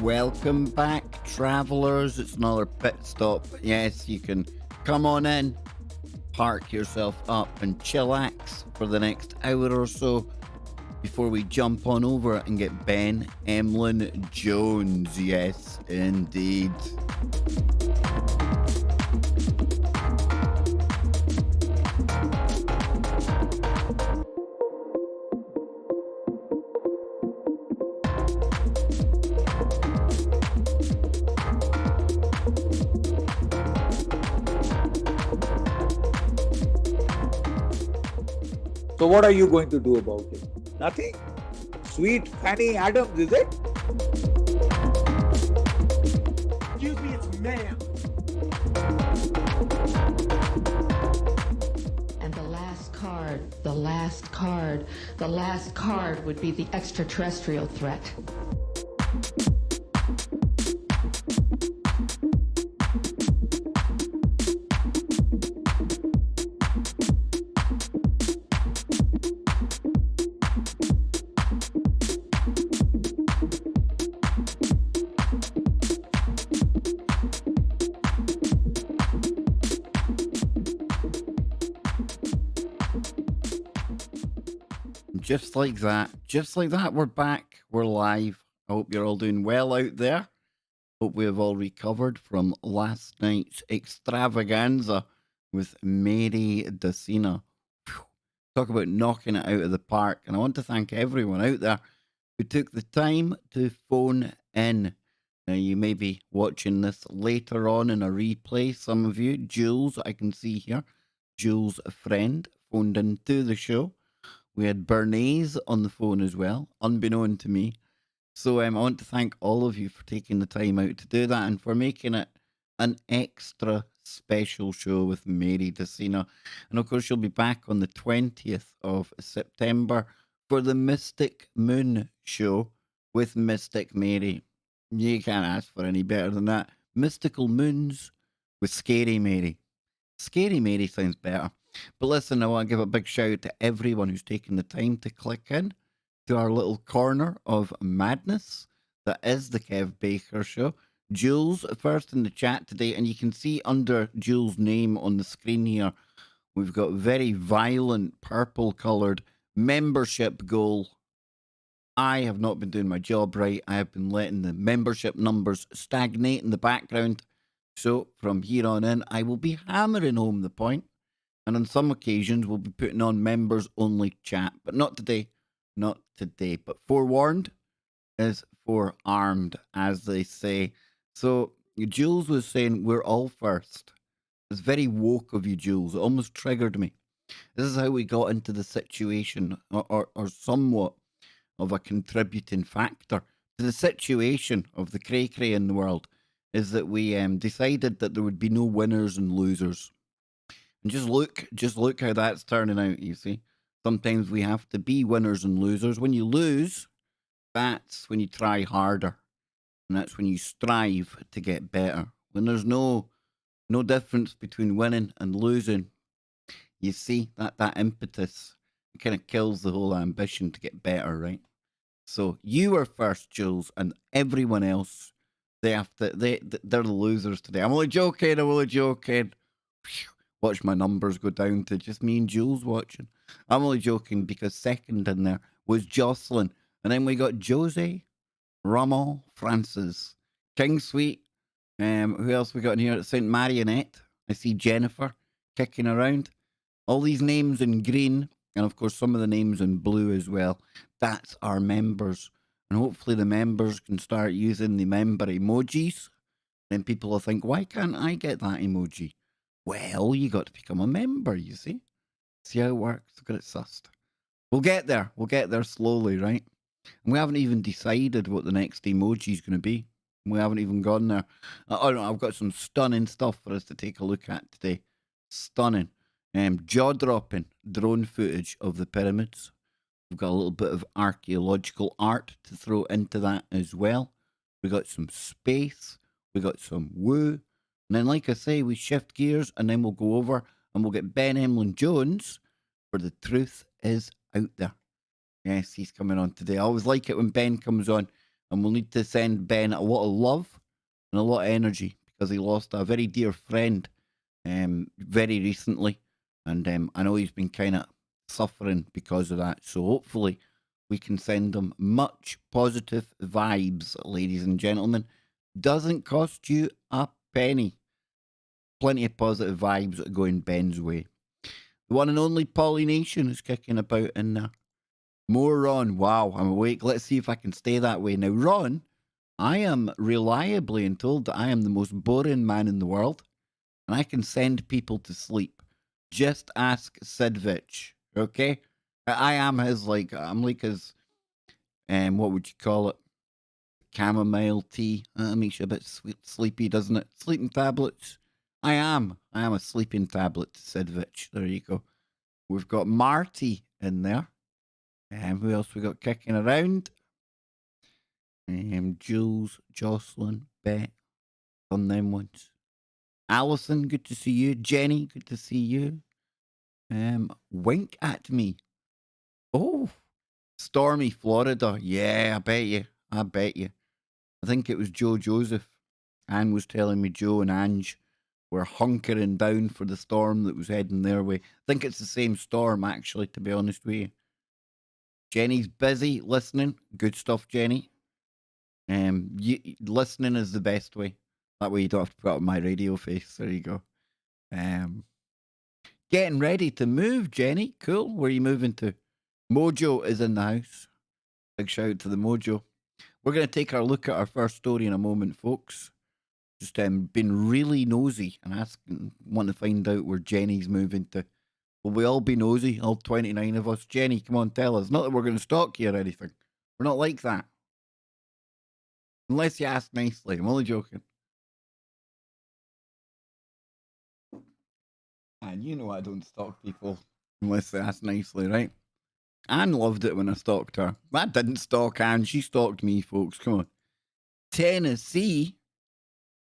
Welcome back, travelers. It's another pit stop. Yes, you can come on in, park yourself up and chillax for the next hour or so before we jump on over and get Ben Emlyn-Jones. Yes, indeed. So what are you going to do about it? Nothing? Sweet Fanny Adams, is it? Excuse me, it's ma'am. And the last card would be the extraterrestrial threat. Just like that, we're back, we're live. I hope you're all doing well out there. Hope we have all recovered from last night's extravaganza with Mary Dacina. Talk about knocking it out of the park. And I want to thank everyone out there who took the time to phone in You may be watching this later on in a replay. Some of you, Jules, I can see here. Jules, a friend, phoned into the show. We had Bernays on the phone as well, unbeknown to me. So I want to thank all of you for taking the time out to do that and for making it an extra special show with Mary Decina. And of course, she'll be back on the 20th of September for the Mystic Moon show with Mystic Mary. You can't ask for any better than that. Mystical Moons with Scary Mary. Scary Mary sounds better. But listen, I want to give a big shout out to everyone who's taken the time to click in to our little corner of madness that is the Kev Baker Show. Jules, first in the chat today, and you can see under Jules' name on the screen here, we've got very violent purple coloured membership goal. I have not been doing my job right. I have been letting the membership numbers stagnate in the background. So from here on in, I will be hammering home the point. And on some occasions, we'll be putting on members only chat. But not today. Not today. But forewarned is forearmed, as they say. So Jules was saying we're all first. It's very woke of you, Jules. It almost triggered me. This is how we got into the situation, or somewhat of a contributing factor to the situation of the cray-cray in the world, is that we decided that there would be no winners and losers. And just look how that's turning out, you see. Sometimes we have to be winners and losers. When you lose, that's when you try harder. And that's when you strive to get better. When there's no difference between winning and losing, you see, that impetus, it kind of kills the whole ambition to get better, right? So you were first, Jules, and everyone else, they're the losers today. I'm only joking. Phew. Watch my numbers go down to just me and Jules watching. I'm only joking because second in there was Jocelyn. And then we got Jose, Ramon, Francis, King Sweet. Who else we got in here? Saint Marionette. I see Jennifer kicking around. All these names in green. And of course, some of the names in blue as well. That's our members. And hopefully the members can start using the member emojis. Then people will think, why can't I get that emoji? Well, you got to become a member, you see. See how it works? Get it sussed. We'll get there. We'll get there slowly, right? And we haven't even decided what the next emoji is going to be. We haven't even gone there. Oh no, I've got some stunning stuff for us to take a look at today. Stunning. Jaw-dropping drone footage of the pyramids. We've got a little bit of archaeological art to throw into that as well. We got some space. We got some woo. And then, like I say, we shift gears and then we'll go over and we'll get Ben Emlyn-Jones for The Truth Is Out There. Yes, he's coming on today. I always like it when Ben comes on, and we'll need to send Ben a lot of love and a lot of energy because he lost a very dear friend very recently. And I know he's been kind of suffering because of that. So hopefully we can send him much positive vibes, ladies and gentlemen. Doesn't cost you a penny. Plenty of positive vibes going Ben's way. The one and only Polynation is kicking about in there. More Ron. Wow, I'm awake. Let's see if I can stay that way. Now, Ron, I am reliably and told that I am the most boring man in the world, and I can send people to sleep. Just ask Sidvich, okay? I am his, I'm like his, what would you call it? Chamomile tea. Makes you a bit sleepy, doesn't it? Sleeping tablets. I am a sleeping tablet, Sidvich. There you go. We've got Marty in there. Who else we got kicking around? Jules, Jocelyn, Bet. On them ones. Alison, good to see you. Jenny, good to see you. Wink at me. Oh, stormy Florida. Yeah, I bet you. I think it was Joe Joseph. Anne was telling me Joe and Ange were hunkering down for the storm that was heading their way. I think it's the same storm, actually, to be honest with you. Jenny's busy listening. Good stuff, Jenny. Listening is the best way. That way you don't have to put up my radio face. There you go. Getting ready to move, Jenny. Cool. Where are you moving to? Mojo is in the house. Big shout out to the Mojo. We're going to take our look at our first story in a moment, folks. Just been really nosy and want to find out where Jenny's moving to. Will we all be nosy, all 29 of us? Jenny, come on, tell us. Not that we're going to stalk you or anything. We're not like that. Unless you ask nicely. I'm only joking. And you know I don't stalk people unless they ask nicely, right? Anne loved it when I stalked her. I didn't stalk Anne. She stalked me, folks. Come on. Tennessee.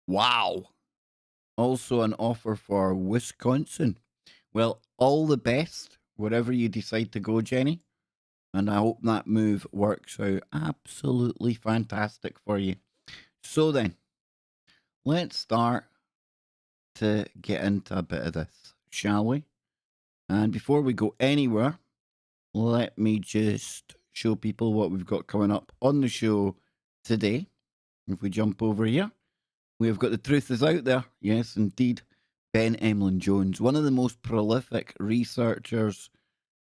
Wow. Also an offer for Wisconsin. Well, all the best wherever you decide to go, Jenny. And I hope that move works out absolutely fantastic for you. So then, let's start to get into a bit of this, shall we? And before we go anywhere, let me just show people what we've got coming up on the show today. If we jump over here, we've got The Truth Is Out There. Yes, indeed. Ben Emlyn-Jones, one of the most prolific researchers,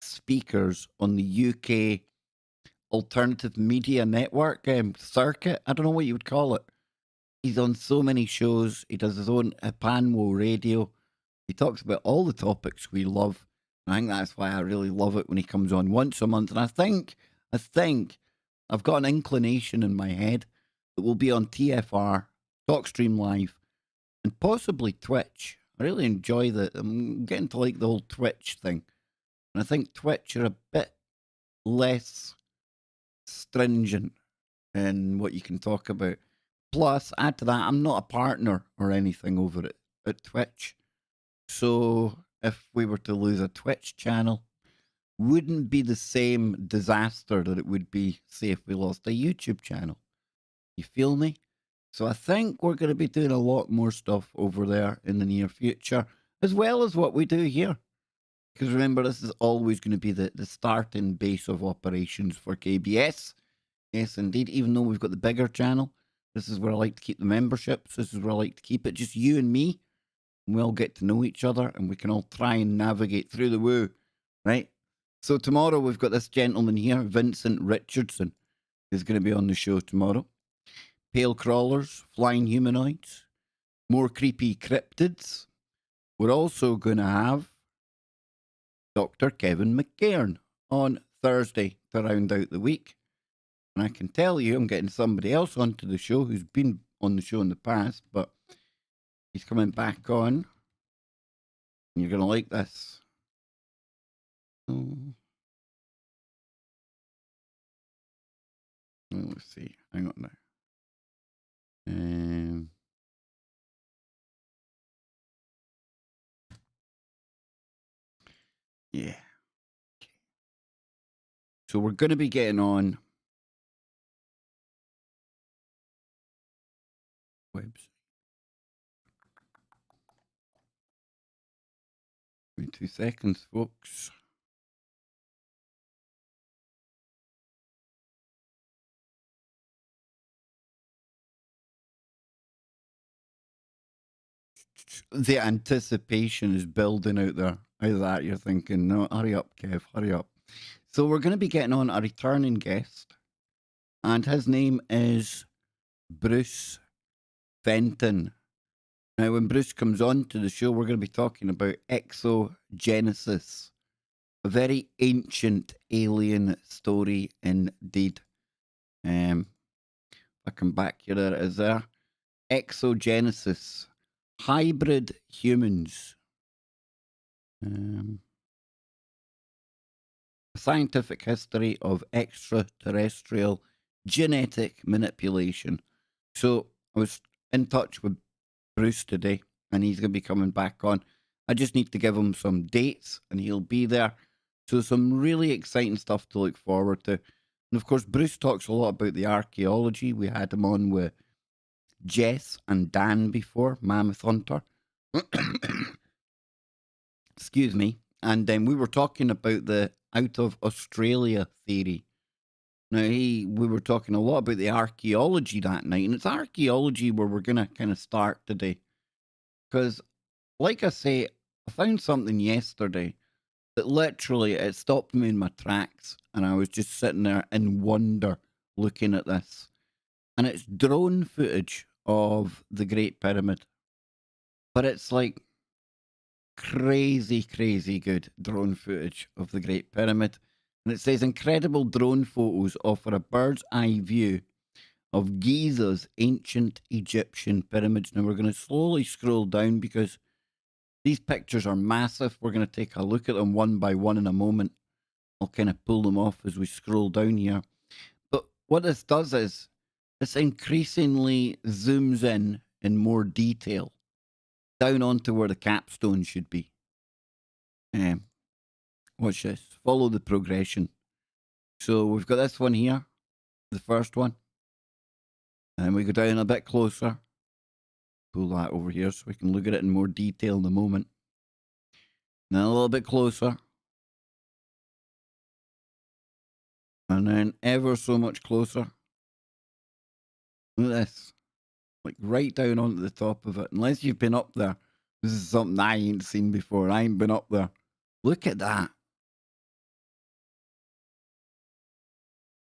speakers on the UK alternative media network circuit. I don't know what you would call it. He's on so many shows. He does his own Panwo radio. He talks about all the topics we love. I think that's why I really love it when he comes on once a month. And I think I've got an inclination in my head that we'll be on TFR, TalkStream Live, and possibly Twitch. I really enjoy I'm getting to like the whole Twitch thing. And I think Twitch are a bit less stringent in what you can talk about. Plus, add to that, I'm not a partner or anything over at Twitch. So if we were to lose a Twitch channel, wouldn't be the same disaster that it would be, say, if we lost a YouTube channel. You feel me? So I think we're going to be doing a lot more stuff over there in the near future, as well as what we do here. Because remember, this is always going to be the starting base of operations for KBS. Yes, indeed. Even though we've got the bigger channel, this is where I like to keep the memberships. This is where I like to keep it. Just you and me. And we all get to know each other and we can all try and navigate through the woo. Right? So tomorrow we've got this gentleman here, Vincent Richardson, who's going to be on the show tomorrow. Pale crawlers, flying humanoids, more creepy cryptids. We're also going to have Dr. Kevin McCairn on Thursday to round out the week. And I can tell you, I'm getting somebody else onto the show who's been on the show in the past, but he's coming back on. And you're going to like this. Let's see. Hang on now. Yeah. Okay. So we're going to be getting on website. Give me 2 seconds, folks. The anticipation is building out there. How's that? You're thinking, no, hurry up, Kev, hurry up. So we're going to be getting on a returning guest, and his name is Bruce Fenton. Now, when Bruce comes on to the show, we're going to be talking about exogenesis, a very ancient alien story indeed. I come back here, there it is there. Exogenesis. Hybrid humans. Scientific history of extraterrestrial genetic manipulation. So I was in touch with Bruce today, and he's going to be coming back on. I just need to give him some dates, and he'll be there. So some really exciting stuff to look forward to. And of course, Bruce talks a lot about the archaeology. We had him on with Jess and Dan before, Mammoth Hunter. Excuse me. And then we were talking about the out of Australia theory. Now, we were talking a lot about the archaeology that night, and it's archaeology where we're going to kind of start today. Because, like I say, I found something yesterday that literally, it stopped me in my tracks, and I was just sitting there in wonder looking at this. and it's drone footage of the Great Pyramid. But it's like crazy, crazy good drone footage of the Great Pyramid. And it says incredible drone photos offer a bird's eye view of Giza's ancient Egyptian pyramids. Now we're going to slowly scroll down because these pictures are massive. We're going to take a look at them one by one in a moment. I'll kind of pull them off as we scroll down here. But what this does is this increasingly zooms in more detail down onto where the capstone should be. Watch this. Follow the progression. So we've got this one here, the first one. And we go down a bit closer. Pull that over here so we can look at it in more detail in a moment. Then a little bit closer. And then ever so much closer. Look at this. Like right down onto the top of it. Unless you've been up there. This is something I ain't seen before. I ain't been up there. Look at that.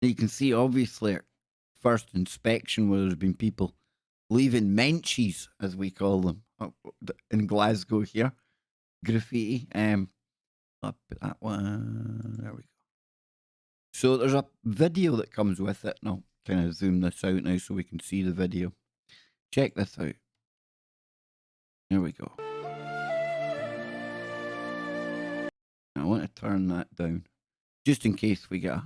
You can see obviously at first inspection where there's been people leaving menchies, as we call them, in Glasgow here. Graffiti. I'll put that one. There we go. So there's a video that comes with it. And I'll kind of zoom this out now so we can see the video. Check this out. There we go. I want to turn that down just in case we get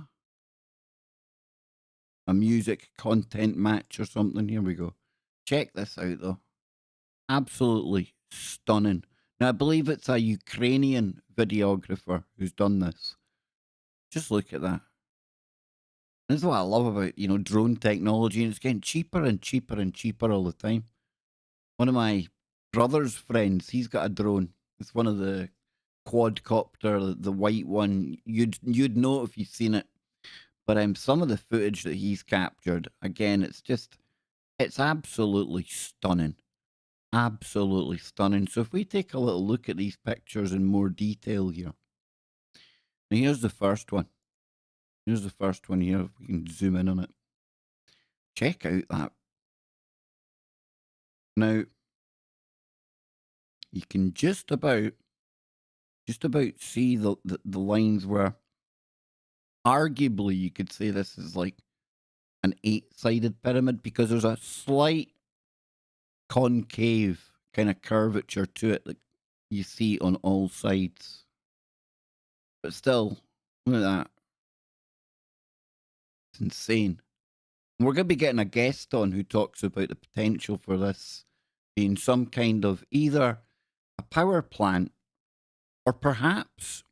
a music content match or something. Here we go. Check this out though. Absolutely stunning. Now I believe it's a Ukrainian videographer who's done this. Just look at that. This is what I love about, drone technology, and it's getting cheaper and cheaper and cheaper all the time. One of my brother's friends, he's got a drone. It's one of the quadcopter, the white one. You'd know if you've seen it. But some of the footage that he's captured, again, it's absolutely stunning. Absolutely stunning. So if we take a little look at these pictures in more detail here. Now here's the first one. Here's the first one here. If we can zoom in on it. Check out that. Now, you can just about see the lines where arguably you could say this is like an 8-sided pyramid because there's a slight concave kind of curvature to it that you see on all sides. But still, look at that. It's insane. And we're going to be getting a guest on who talks about the potential for this being some kind of either a power plant or perhaps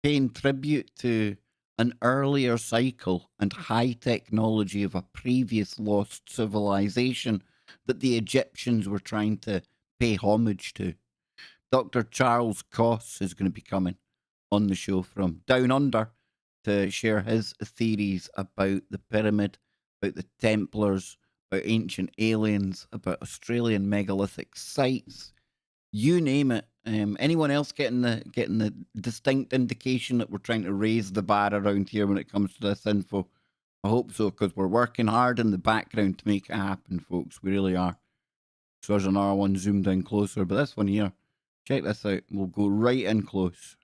paying tribute to an earlier cycle and high technology of a previous lost civilization that the Egyptians were trying to pay homage to. Dr. Charles Koss is going to be coming on the show from Down Under to share his theories about the pyramid, about the Templars, about ancient aliens, about Australian megalithic sites, you name it. Anyone else getting the distinct indication that we're trying to raise the bar around here when it comes to this info? I hope so, because we're working hard in the background to make it happen, folks. We really are. So there's another one zoomed in closer, but this one here, check this out. We'll go right in close.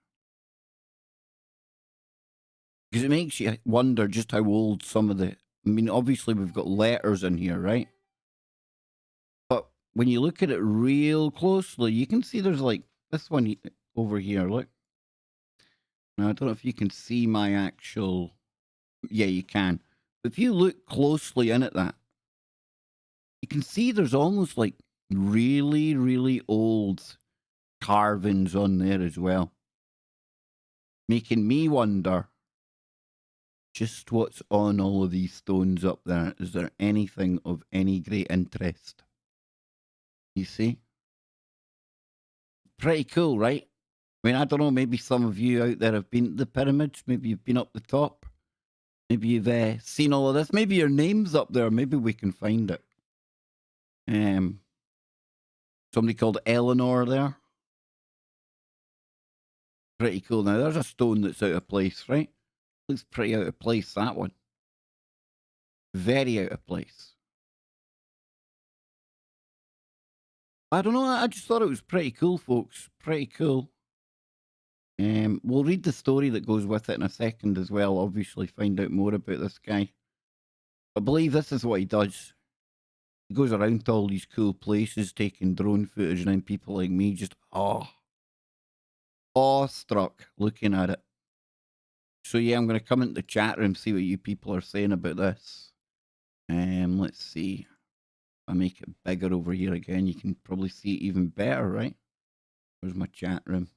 Because it makes you wonder just how old some of the... I mean, obviously we've got letters in here, right? But when you look at it real closely, you can see there's like this one over here, look. Now, I don't know if you can see my actual... Yeah, you can. If you look closely in at that, you can see there's almost like really, really old carvings on there as well. Making me wonder just what's on all of these stones up there. Is there anything of any great interest? You see? Pretty cool, right? I mean, I don't know, maybe some of you out there have been to the pyramids. Maybe you've been up the top. Maybe you've seen all of this. Maybe your name's up there. Maybe we can find it. Somebody called Eleanor there. Pretty cool. Now, there's a stone that's out of place, right? Looks pretty out of place, that one. Very out of place. I don't know. I just thought it was pretty cool, folks. Pretty cool. We'll read the story that goes with it in a second as well. Obviously, find out more about this guy. I believe this is what he does. He goes around to all these cool places taking drone footage, and then people like me just awestruck looking at it. So yeah, I'm going to come into the chat room, see what you people are saying about this. Let's see. If I make it bigger over here again, you can probably see it even better, right? Where's my chat room?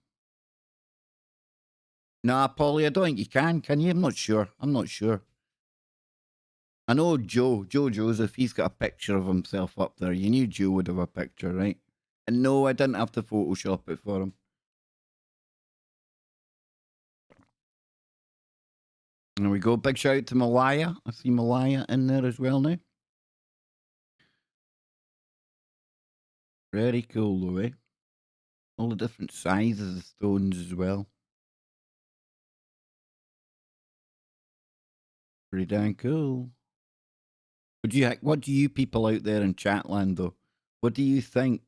Nah, Polly, I don't think you can. Can you? I'm not sure. I know Joe Joseph, he's got a picture of himself up there. You knew Joe would have a picture, right? And no, I didn't have to Photoshop it for him. There we go. Big shout out to Malaya. I see Malaya in there as well now. Very cool though, eh? All the different sizes of stones as well. Pretty damn cool. What do you people out there in Chatland though? What do you think?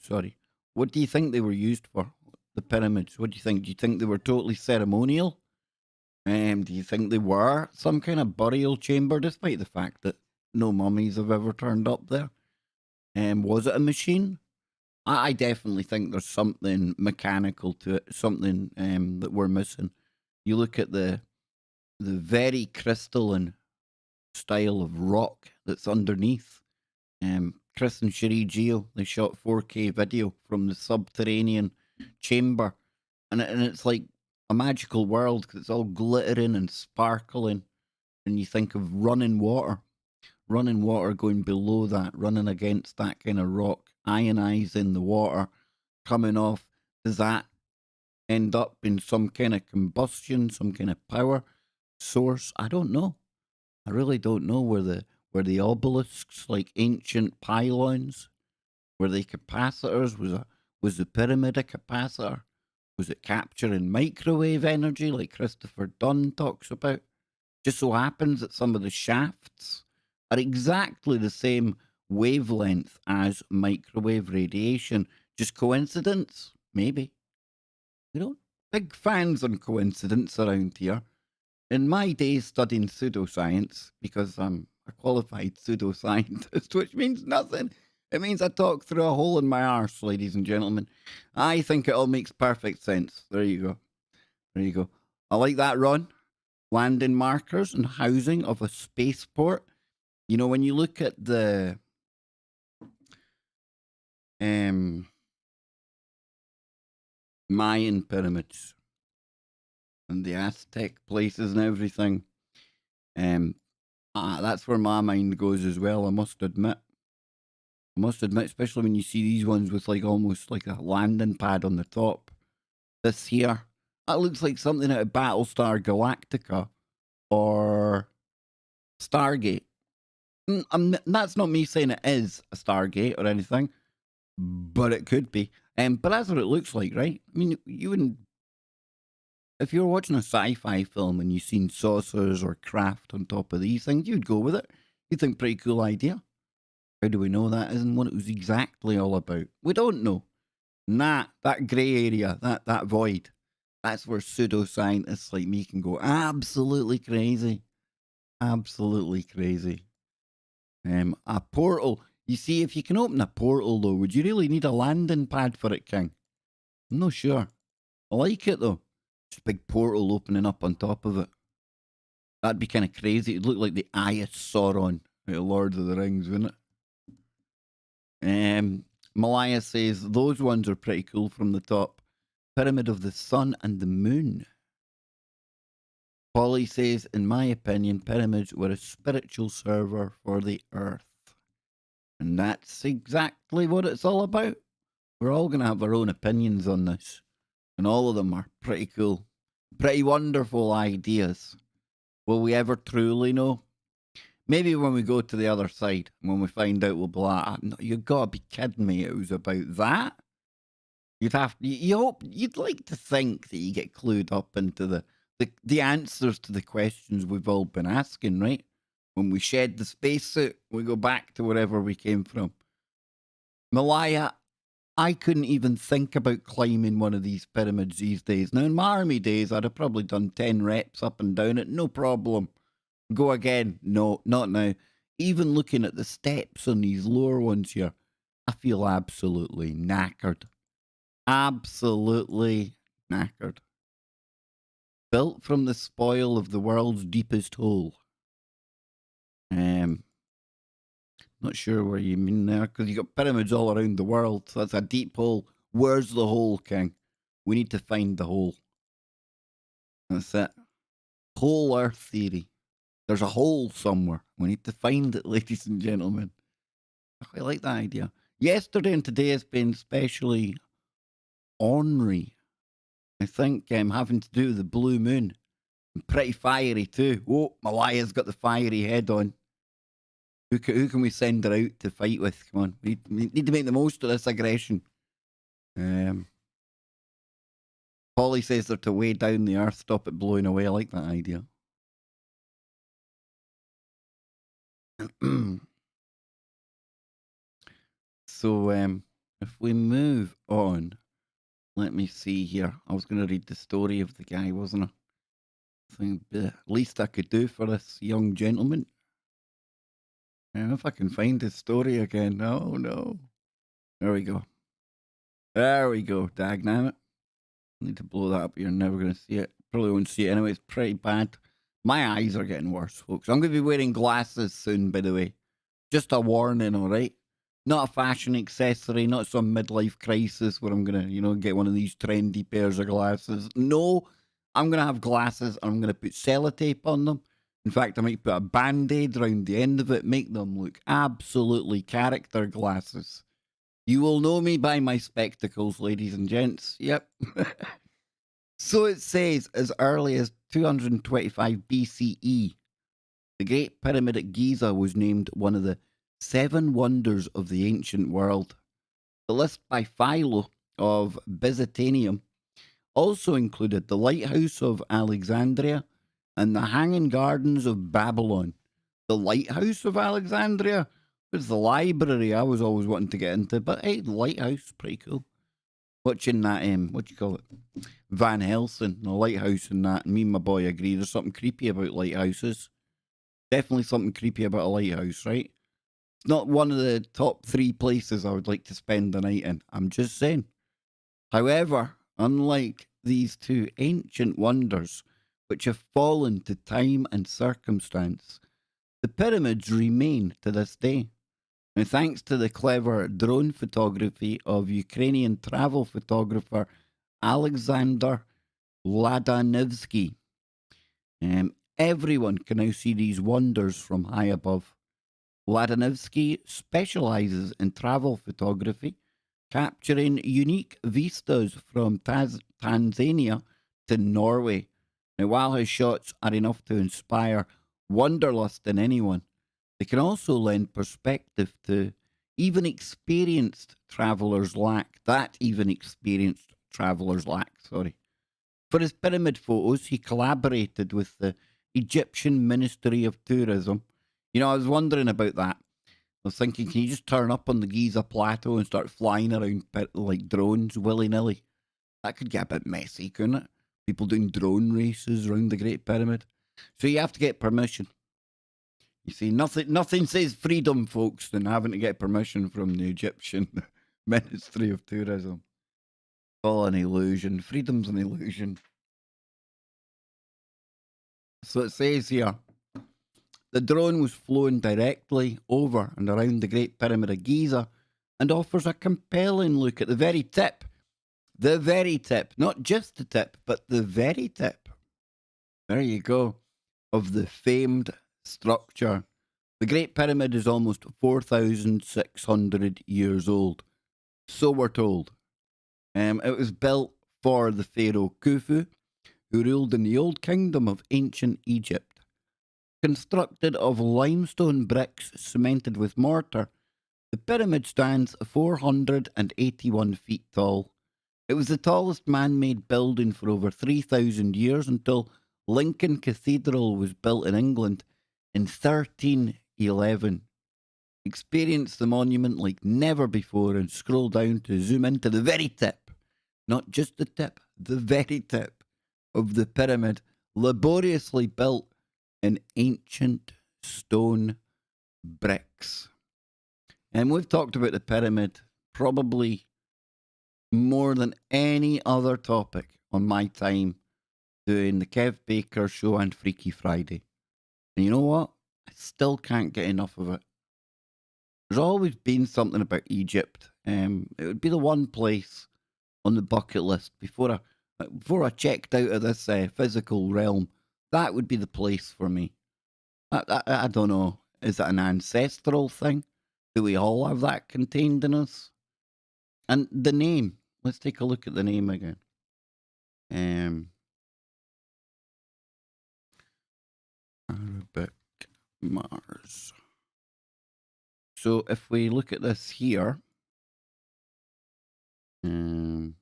Sorry. What do you think they were used for? The pyramids. What do you think? Do you think they were totally ceremonial? Do you think they were some kind of burial chamber, despite the fact that no mummies have ever turned up there? Was it a machine? I definitely think there's something mechanical to it, something that we're missing. You look at the very crystalline style of rock that's underneath. Chris and Cherie Geo, they shot 4K video from the subterranean chamber, and it's like a magical world because it's all glittering and sparkling, and you think of running water going below that, running against that kind of rock, ionizing the water, coming off. Does that end up in some kind of combustion, some kind of power source? I don't know. I really don't know where the obelisks, like ancient pylons, were they capacitors? Was the pyramid a capacitor? Was it capturing microwave energy like Christopher Dunn talks about? Just so happens that some of the shafts are exactly the same wavelength as microwave radiation. Just coincidence? Maybe. We don't. Big fans on coincidence around here. In my days studying pseudoscience, because I'm a qualified pseudoscientist, which means nothing. It means I talk through a hole in my arse, ladies and gentlemen. I think it all makes perfect sense. There you go. There you go. I like that, Ron. Landing markers and housing of a spaceport. You know, when you look at the Mayan pyramids and the Aztec places and everything, that's where my mind goes as well, I must admit. Especially when you see these ones with like almost like a landing pad on the top. This here, that looks like something out of Battlestar Galactica or Stargate. That's not me saying it is a Stargate or anything, but it could be. But that's what it looks like, right? I mean, you wouldn't. If you were watching a sci-fi film and you seen saucers or craft on top of these things, you'd go with it. You'd think pretty cool idea. How do we know that isn't what it was exactly all about? We don't know. That grey area, that void, that's where pseudoscientists like me can go absolutely crazy. Absolutely crazy. A portal. You see, if you can open a portal, though, would you really need a landing pad for it, King? I'm not sure. I like it, though. Just a big portal opening up on top of it. That'd be kind of crazy. It'd look like the Eye of Sauron out of Lord of the Rings, wouldn't it? Malaya says, those ones are pretty cool from the top. Pyramid of the Sun and the Moon. Polly says, in my opinion, pyramids were a spiritual server for the earth. And that's exactly what it's all about. We're all going to have our own opinions on this. And all of them are pretty cool. Pretty wonderful ideas. Will we ever truly know? Maybe when we go to the other side, when we find out, we'll be like, no, you got to be kidding me. It was about that. You'd like to think that you get clued up into the answers to the questions we've all been asking, right? When we shed the spacesuit, we go back to wherever we came from. Malaya, I couldn't even think about climbing one of these pyramids these days. Now, in my army days, I'd have probably done 10 reps up and down it, no problem. Go again. No, not now. Even looking at the steps on these lower ones here, I feel absolutely knackered. Absolutely knackered. Built from the spoil of the world's deepest hole. Not sure where you mean there, because you got pyramids all around the world, so that's a deep hole. Where's the hole, King? We need to find the hole. That's it. Whole Earth theory. There's a hole somewhere. We need to find it, ladies and gentlemen. I quite like that idea. Yesterday and today has been especially ornery. I think having to do with the blue moon. Pretty fiery too. Oh, Malaya's got the fiery head on. Who can we send her out to fight with? Come on. We need to make the most of this aggression. Polly says they're to weigh down the earth, stop it blowing away. I like that idea. So, if we move on, let me see here. I was going to read the story of the guy, wasn't I? I think the least I could do for this young gentleman. If I can find his story again. Oh, no. There we go. There we go. Dagnammit. Need to blow that up. You're never going to see it. Probably won't see it anyway. It's pretty bad. My eyes are getting worse, folks. I'm going to be wearing glasses soon, by the way. Just a warning, all right? Not a fashion accessory, not some midlife crisis where I'm going to, get one of these trendy pairs of glasses. No, I'm going to have glasses and I'm going to put sellotape on them. In fact, I might put a Band-Aid around the end of it, make them look absolutely character glasses. You will know me by my spectacles, ladies and gents. Yep. So it says, as early as 225 BCE, the Great Pyramid at Giza was named one of the 7 wonders of the ancient world. The list by Philo of Byzantium also included the Lighthouse of Alexandria and the Hanging Gardens of Babylon. The Lighthouse of Alexandria was the library I was always wanting to get into, but hey, the Lighthouse, pretty cool. Watching that, what do you call it? Van Helsing, the lighthouse and that, and me and my boy agree there's something creepy about lighthouses. Definitely something creepy about a lighthouse, right? It's not one of the top 3 places I would like to spend the night in. I'm just saying. However, unlike these 2 ancient wonders, which have fallen to time and circumstance, the pyramids remain to this day. Now, thanks to the clever drone photography of Ukrainian travel photographer Alexander Ladanevsky, everyone can now see these wonders from high above. Ladanevsky specializes in travel photography, capturing unique vistas from Tanzania to Norway. Now, while his shots are enough to inspire wanderlust in anyone, they can also lend perspective to even experienced travelers lack. For his pyramid photos, he collaborated with the Egyptian Ministry of Tourism. I was wondering about that. I was thinking, can you just turn up on the Giza Plateau and start flying around like drones willy-nilly? That could get a bit messy, couldn't it? People doing drone races around the Great Pyramid. So you have to get permission. You see, nothing says freedom, folks, than having to get permission from the Egyptian Ministry of Tourism. All an illusion. Freedom's an illusion. So it says here, the drone was flown directly over and around the Great Pyramid of Giza and offers a compelling look at the very tip, not just the tip, but the very tip. There you go, of the famed structure. The Great Pyramid is almost 4,600 years old. So we're told. It was built for the pharaoh Khufu, who ruled in the old kingdom of ancient Egypt. Constructed of limestone bricks cemented with mortar, the pyramid stands 481 feet tall. It was the tallest man-made building for over 3,000 years until Lincoln Cathedral was built in England in 1311. Experience the monument like never before and scroll down to zoom into the very tip. Not just the tip, the very tip of the pyramid, laboriously built in ancient stone bricks. And we've talked about the pyramid probably more than any other topic on my time doing the Kev Baker show and Freaky Friday. And you know what? I still can't get enough of it. There's always been something about Egypt. It would be the one place on the bucket list before I checked out of this physical realm. That would be the place for me. I don't know. Is it an ancestral thing? Do we all have that contained in us? And the name. Let's take a look at the name again. Arabic Mars. So if we look at this here, so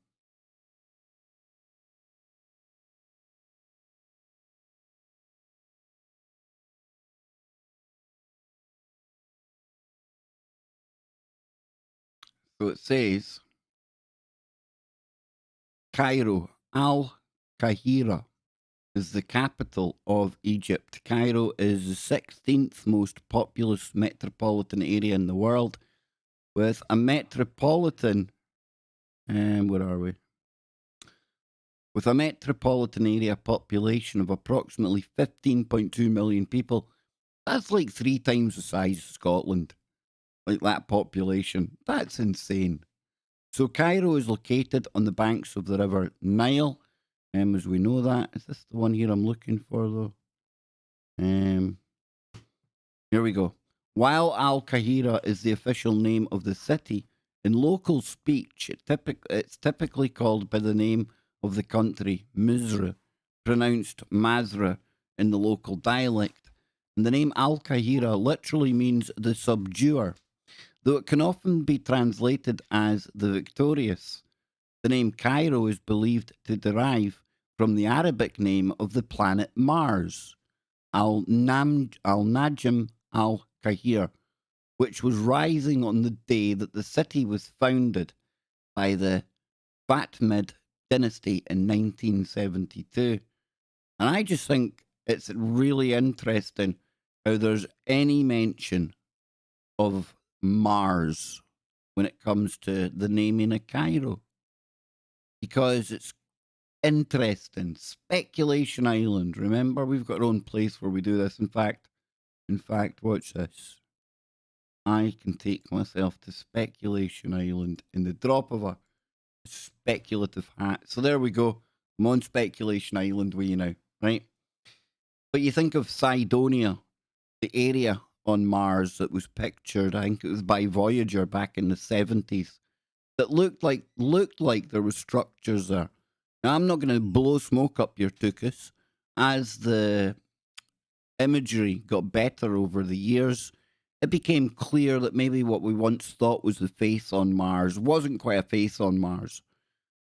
it says Cairo, Al-Qahira is the capital of Egypt. Cairo is the 16th most populous metropolitan area in the world, with a metropolitan, where are we? With a metropolitan area population of approximately 15.2 million people. That's like 3 times the size of Scotland. Like that population. That's insane. So Cairo is located on the banks of the river Nile. As we know that. Is this the one here I'm looking for, though? Here we go. While Al-Qahira is the official name of the city, in local speech, it's typically called by the name of the country, Misra, pronounced Masra in the local dialect. And the name Al-Qahira literally means the subduer, though it can often be translated as the victorious. The name Cairo is believed to derive from the Arabic name of the planet Mars, Al-Najm Al-Qahir, which was rising on the day that the city was founded by the Fatimid dynasty in 1972. And I just think it's really interesting how there's any mention of Mars when it comes to the naming of Cairo. Because it's interesting. Speculation Island. Remember, we've got our own place where we do this. In fact, watch this. I can take myself to Speculation Island in the drop of a speculative hat. So there we go. I'm on Speculation Island with you now, right? But you think of Cydonia, the area on Mars that was pictured, I think it was by Voyager back in the 70s, that looked like there were structures there. Now, I'm not going to blow smoke up your tuchus. As the imagery got better over the years, it became clear that maybe what we once thought was the face on Mars wasn't quite a face on Mars.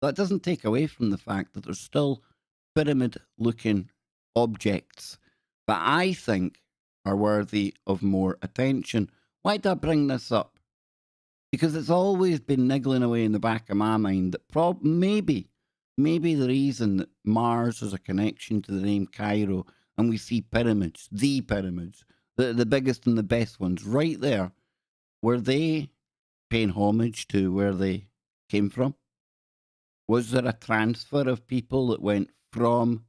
That doesn't take away from the fact that there's still pyramid-looking objects that I think are worthy of more attention. Why did I bring this up? Because it's always been niggling away in the back of my mind that maybe the reason that Mars has a connection to the name Cairo and we see pyramids, the biggest and the best ones right there, were they paying homage to where they came from? Was there a transfer of people that went from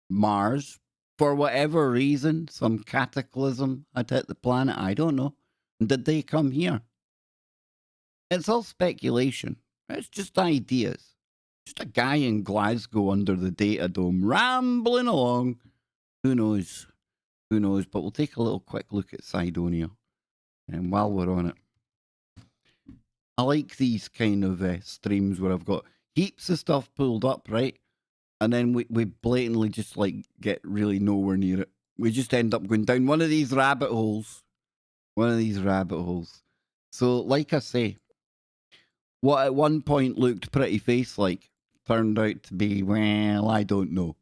Mars for whatever reason? Some cataclysm had hit the planet? I don't know. And did they come here? It's all speculation. It's just ideas. Just a guy in Glasgow under the data dome rambling along. Who knows? Who knows? But we'll take a little quick look at Cydonia. And while we're on it, I like these kind of streams where I've got heaps of stuff pulled up, right? And then we blatantly just like get really nowhere near it. We just end up going down one of these rabbit holes. So, like I say, what at one point looked pretty face-like turned out to be, well, I don't know.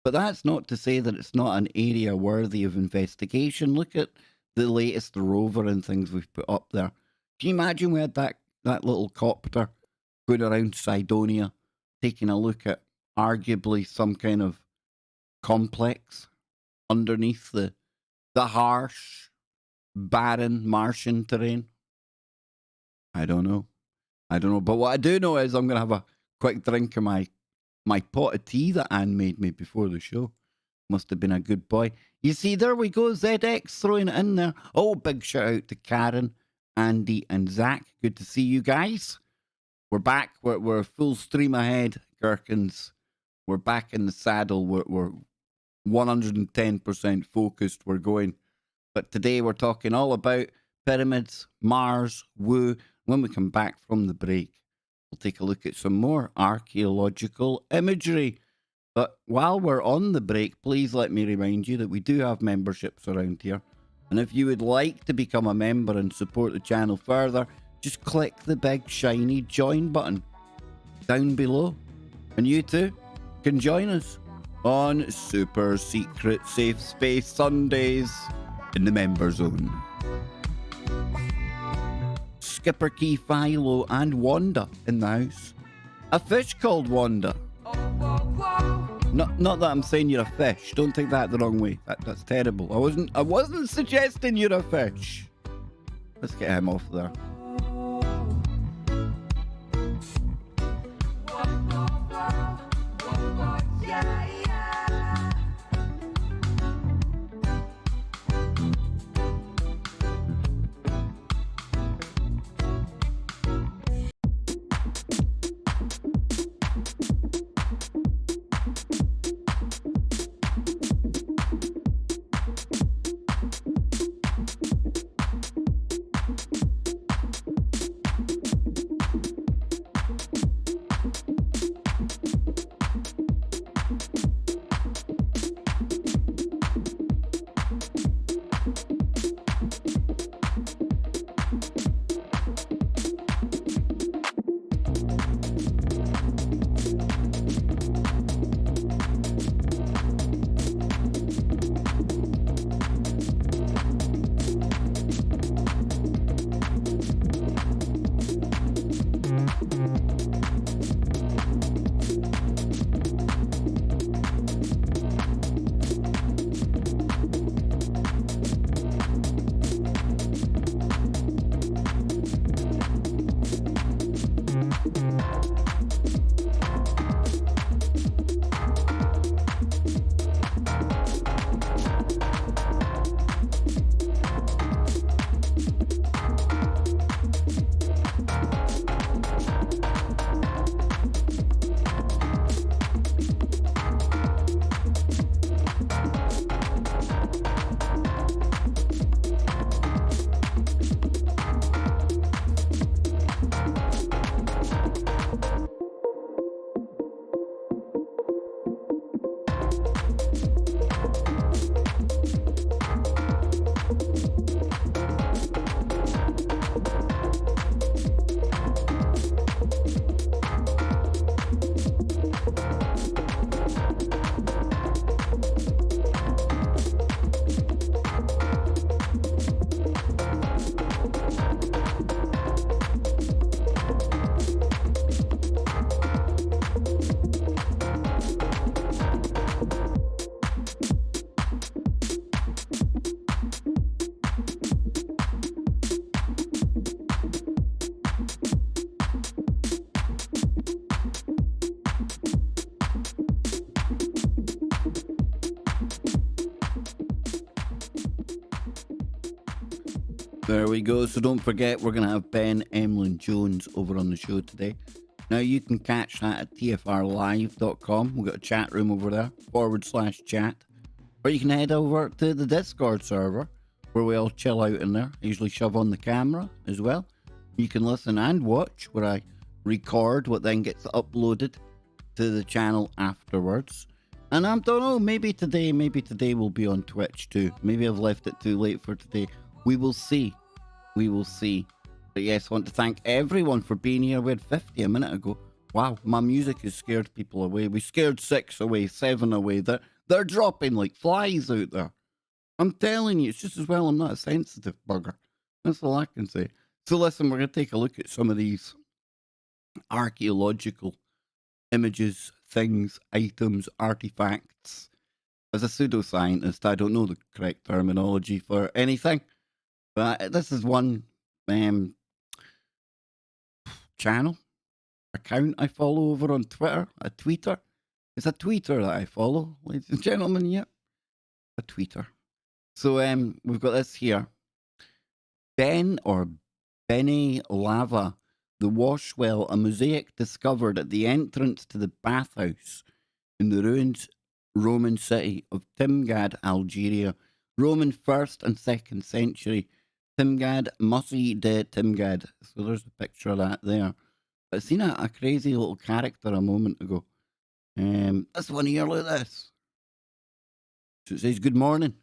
But that's not to say that it's not an area worthy of investigation. Look at the latest rover and things we've put up there. Can you imagine we had that little copter going around Cydonia, taking a look at arguably some kind of complex underneath the harsh, barren Martian terrain? I don't know. But what I do know is I'm going to have a quick drink of my pot of tea that Anne made me before the show. Must have been a good boy. You see, there we go, ZX throwing it in there. Oh, big shout out to Karen, Andy, and Zach. Good to see you guys. We're back. We're full stream ahead, Gherkins. We're back in the saddle. We're 110% focused. We're going. But today we're talking all about pyramids, Mars, Wu. When we come back from the break, we'll take a look at some more archaeological imagery. But while we're on the break, please let me remind you that we do have memberships around here. And if you would like to become a member and support the channel further, just click the big shiny join button down below. And you too can join us on super secret safe space Sundays in the member zone. Skipper Key, Philo, and Wanda in the house. A fish called Wanda. Not that I'm saying you're a fish. Don't take that the wrong way. That's terrible. I wasn't suggesting you're a fish. Let's get him off there. There we go. So don't forget, we're going to have Ben Emlyn-Jones over on the show today. Now, you can catch that at tfrlive.com. We've got a chat room over there, /chat. Or you can head over to the Discord server, where we all chill out in there. I usually shove on the camera as well. You can listen and watch where I record what then gets uploaded to the channel afterwards. And I don't know, maybe today we'll be on Twitch too. Maybe I've left it too late for today. We will see. But yes, I want to thank everyone for being here. We had 50 a minute ago. Wow, my music has scared people away. We scared 6 away, 7 away. They're dropping like flies out there. I'm telling you, it's just as well I'm not a sensitive bugger. That's all I can say. So listen, we're going to take a look at some of these archaeological images, things, items, artifacts. As a pseudoscientist, I don't know the correct terminology for anything, but this is one channel, account I follow over on Twitter, a tweeter. It's a tweeter that I follow, ladies and gentlemen, yep, a tweeter. So we've got this here. Ben or Bene Lava, the wash well, a mosaic discovered at the entrance to the bathhouse in the ruined Roman city of Timgad, Algeria, Roman 1st and 2nd century. Timgad, Musi de Timgad. So there's a picture of that there. I seen a crazy little character a moment ago. This one here, look at this. So it says, good morning.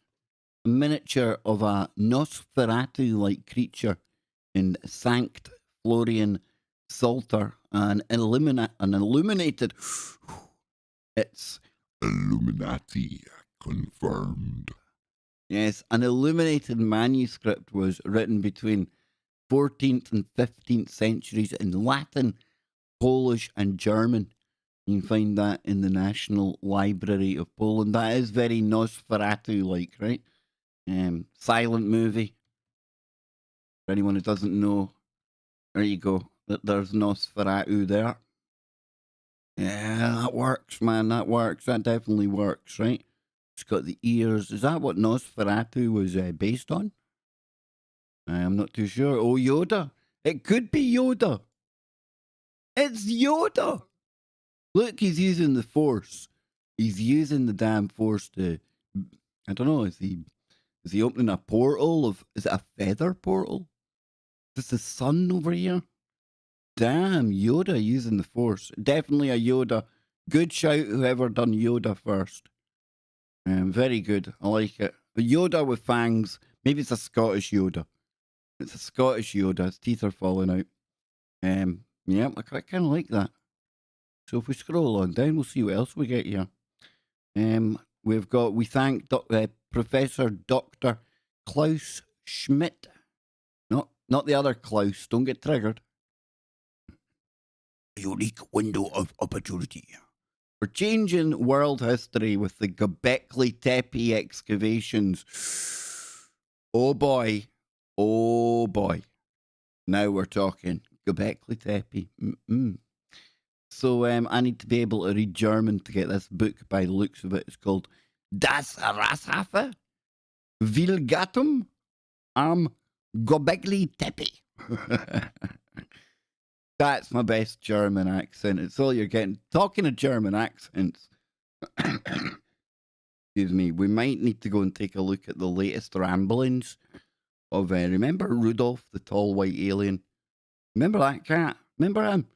A miniature of a Nosferatu-like creature in Sankt Florian Psalter, an illuminated... It's Illuminati confirmed. Yes, an illuminated manuscript was written between 14th and 15th centuries in Latin, Polish, and German. You can find that in the National Library of Poland. That is very Nosferatu-like, right? Silent movie. For anyone who doesn't know, there you go. There's Nosferatu there. Yeah, that works, man. That works. That definitely works, right? It's got the ears. Is that what Nosferatu was based on? I'm not too sure. Oh, Yoda. It could be Yoda. It's Yoda. Look, he's using the Force. He's using the damn Force to... I don't know. Is he opening a portal of... Is it a feather portal? Is the sun over here? Damn, Yoda using the Force. Definitely a Yoda. Good shout, whoever done Yoda first. Very good. I like it. A Yoda with fangs. Maybe it's a Scottish Yoda. It's a Scottish Yoda. His teeth are falling out. Yeah, I kind of like that. So if we scroll on down, we'll see what else we get here. We thank Professor Dr. Klaus Schmidt. Not the other Klaus. Don't get triggered. A unique window of opportunity for changing world history with the Göbekli Tepe excavations. Oh boy. Oh boy. Now we're talking Göbekli Tepe. So I need to be able to read German to get this book by the looks of it. It's called Das Rashafe Vilgatum am Göbekli Tepe. That's my best German accent. It's all you're getting. Talking of German accents. Excuse me. We might need to go and take a look at the latest ramblings of, remember Rudolph, the tall white alien? Remember that cat? Remember him?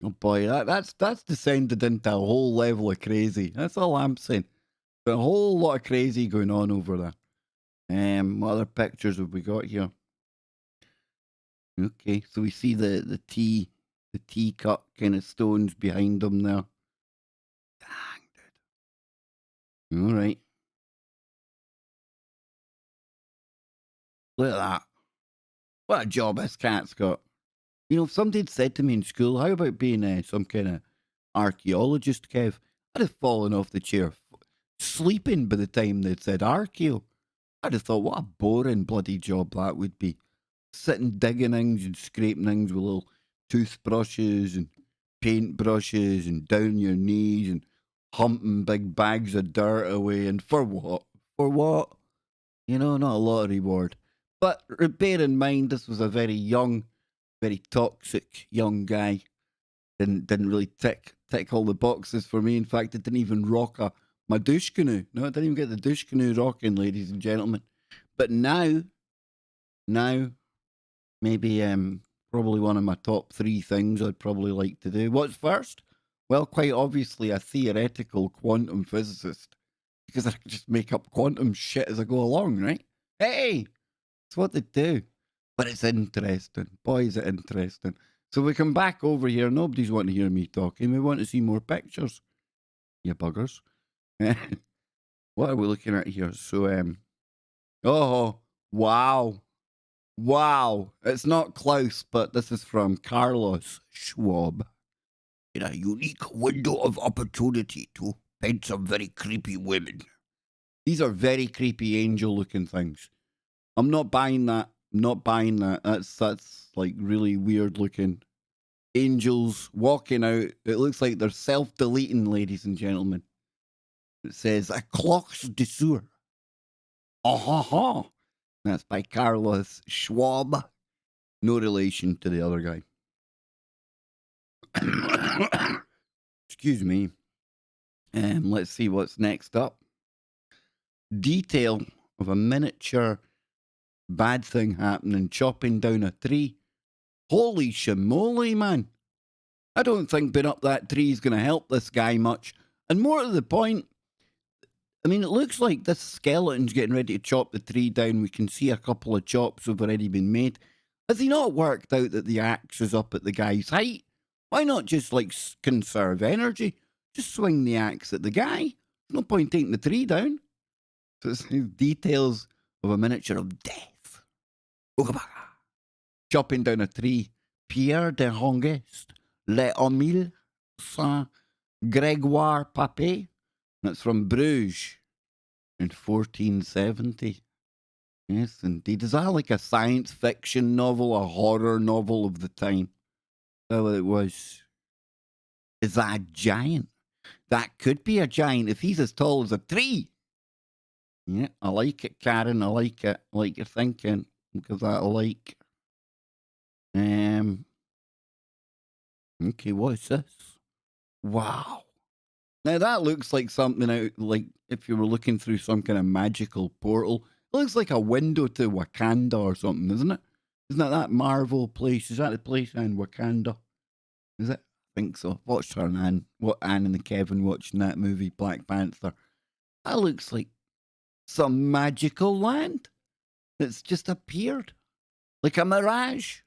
Oh boy, that's descended into a whole level of crazy. That's all I'm saying. A whole lot of crazy going on over there. What other pictures have we got here? Okay, so we see the teacup kind of stones behind them there. Dang, dude. All right. Look at that. What a job this cat's got. You know, if somebody had said to me in school, how about being some kind of archaeologist, Kev? I'd have fallen off the chair, sleeping by the time they'd said archaeo. I'd have thought, what a boring bloody job that would be. Sitting digging things and scraping things with little toothbrushes and paintbrushes and down your knees and humping big bags of dirt away. And for what? For what? You know, not a lot of reward. But bear in mind, this was a very young, very toxic young guy. Didn't really tick all the boxes for me. In fact, it didn't even rock my douche canoe. No, it didn't even get the douche canoe rocking, ladies and gentlemen. But now, maybe probably one of my top 3 things I'd probably like to do. What's first? Well, quite obviously a theoretical quantum physicist, because I can just make up quantum shit as I go along, right? Hey, it's what they do. But it's interesting. Boy, is it interesting. So we come back over here. Nobody's wanting to hear me talking. We want to see more pictures. You buggers. What are we looking at here? So, Oh, wow. Wow. It's not Klaus, but this is from Carlos Schwab. In a unique window of opportunity to paint some very creepy women. These are very creepy angel-looking things. I'm not buying that. I'm not buying that. That's like really weird looking. Angels walking out. It looks like they're self-deleting, ladies and gentlemen. It says, a clock's de soeur. Ha. That's by Carlos Schwab. No relation to the other guy. Excuse me. Let's see what's next up. Detail of a miniature bad thing happening, chopping down a tree. Holy shamoly, man. I don't think being up that tree is going to help this guy much. And more to the point, I mean, it looks like this skeleton's getting ready to chop the tree down. We can see a couple of chops have already been made. Has he not worked out that the axe is up at the guy's height? Why not just, like, conserve energy? Just swing the axe at the guy. No point taking the tree down. So it's details of a miniature of death. Chopping down a tree. Pierre de Hongest, Le Emile Saint Grégoire Papé. That's from Bruges in 1470. Yes, indeed. Is that like a science fiction novel, a horror novel of the time? Oh, it was. Is that a giant? That could be a giant if he's as tall as a tree. Yeah, I like it, Karen. I like it. I like your thinking. Because I like. Okay, what is this? Wow. Now that looks like something out, like if you were looking through some kind of magical portal. It looks like a window to Wakanda or something, isn't it? Isn't that Marvel place? Is that the place in Wakanda? Is it? I think so. Watched her and Anne and the Kevin watching that movie, Black Panther. That looks like some magical land that's just appeared. Like a mirage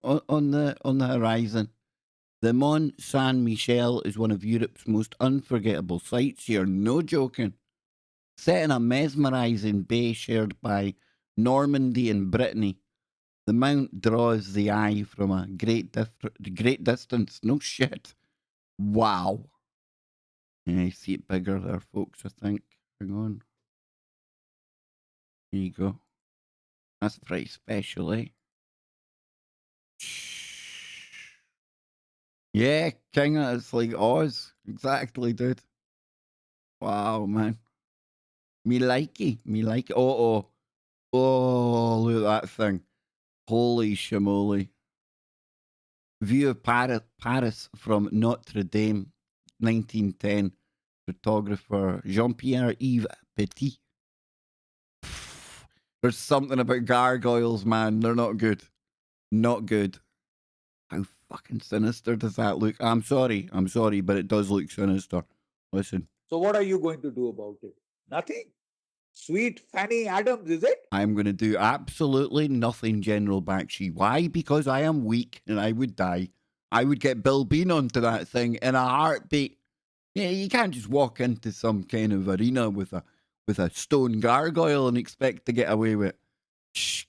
on the horizon. The Mont Saint Michel is one of Europe's most unforgettable sights here, no joking. Set in a mesmerising bay shared by Normandy and Brittany, the mount draws the eye from a great distance. No shit. Wow. Yeah, you see it bigger there, folks, I think. Hang on. Here you go. That's pretty special, eh? Yeah, King, it's like Oz. Exactly, dude. Wow, man. Me likey. Oh. Oh, look at that thing. Holy shamoly. View of Paris from Notre Dame, 1910. Photographer Jean-Pierre Yves Petit. There's something about gargoyles, man. They're not good. Not good. How fucking sinister does that look? I'm sorry, but it does look sinister. Listen. So what are you going to do about it? Nothing? Sweet Fanny Adams, is it? I'm going to do absolutely nothing, General Bakshi. Why? Because I am weak and I would die. I would get Bill Bean onto that thing in a heartbeat. Yeah, you can't just walk into some kind of arena with a stone gargoyle and expect to get away with it. Shh,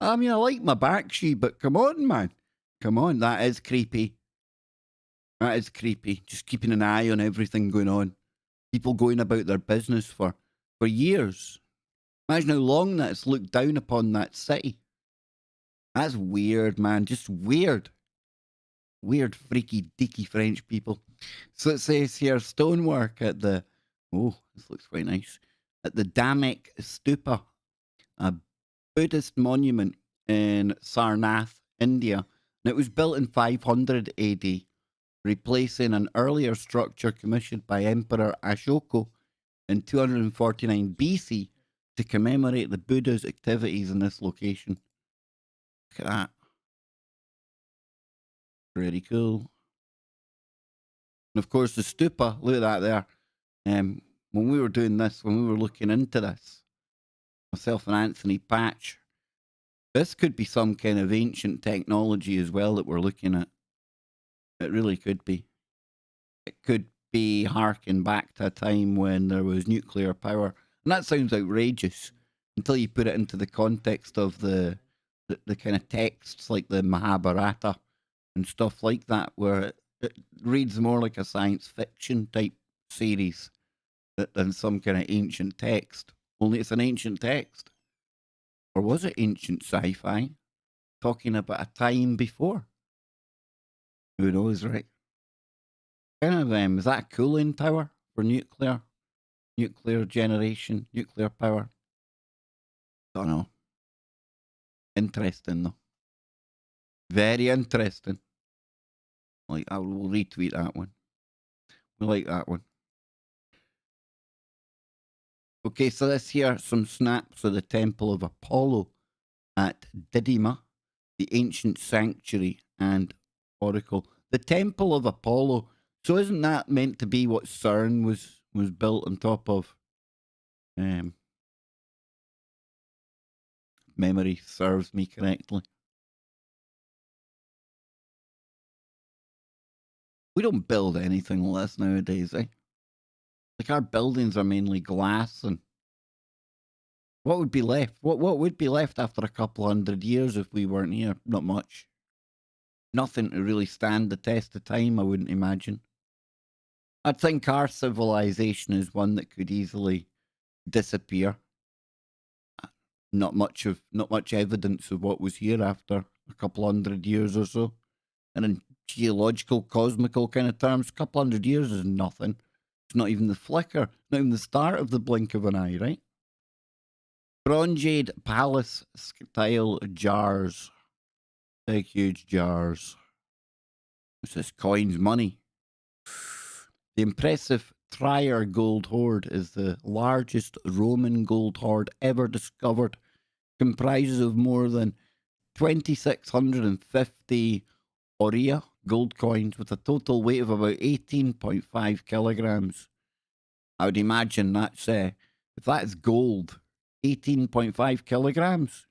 I mean, I like my Bakshi, but come on, man. Come on, that is creepy. That is creepy. Just keeping an eye on everything going on. People going about their business for years. Imagine how long that's looked down upon that city. That's weird, man. Just weird. Weird, freaky, deaky French people. So it says here, stonework at the... Oh, this looks quite nice. At the Damek Stupa, a Buddhist monument in Sarnath, India. And it was built in 500 AD, replacing an earlier structure commissioned by Emperor Ashoka in 249 BC to commemorate the Buddha's activities in this location. Look at that. Pretty cool. And of course, the stupa, look at that there. When we were doing this, when we were looking into this, myself and Anthony Patch, this could be some kind of ancient technology as well that we're looking at. It really could be. It could be harking back to a time when there was nuclear power. And that sounds outrageous. until you put it into the context of the kind of texts like the Mahabharata and stuff like that, where it reads more like a science fiction type series than some kind of ancient text. Only it's an ancient text. Or was it ancient sci-fi? Talking about a time before. Who knows, right? Kind of, is that a cooling tower for nuclear generation, nuclear power? Don't know. Interesting, though. Very interesting. Like, I will retweet that one. We like that one. Okay, so let's hear some snaps of the Temple of Apollo at Didyma, the ancient sanctuary and oracle. The Temple of Apollo. So isn't that meant to be what CERN was built on top of? Memory serves me correctly. We don't build anything less nowadays, eh? Like our buildings are mainly glass, and what would be left? What would be left after a couple 100 years if we weren't here? Not much. Nothing to really stand the test of time, I wouldn't imagine. I think our civilization is one that could easily disappear. Not much evidence of what was here after a couple 100 years or so. And in geological, cosmical kind of terms, a couple 100 years is nothing. It's not even the flicker, not even the start of the blink of an eye, right? Bronzed palace style jars. Big, huge jars. What's this? Coins, money. The impressive Trier gold hoard is the largest Roman gold hoard ever discovered. Comprises of more than 2,650 aurea gold coins with a total weight of about 18.5 kilograms. I would imagine that's, if that's gold, 18.5 kilograms,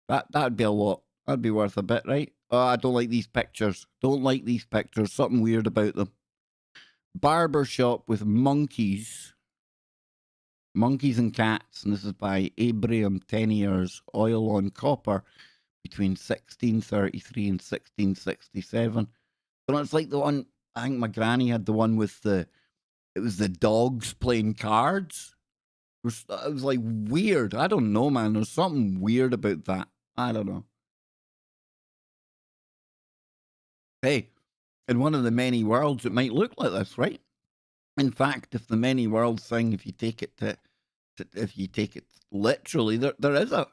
that'd be a lot. That'd be worth a bit, right? Oh, I don't like these pictures. Don't like these pictures. Something weird about them. Barber shop with monkeys. Monkeys and Cats, and this is by Abraham Teniers, Oil on Copper, between 1633 and 1667. So it's like the one, I think my granny had the one with it was the dogs playing cards. It was like weird. I don't know, man. There's something weird about that. I don't know. Hey, in one of the many worlds, it might look like this, right? In fact, if the many worlds thing, if you take it literally, there is a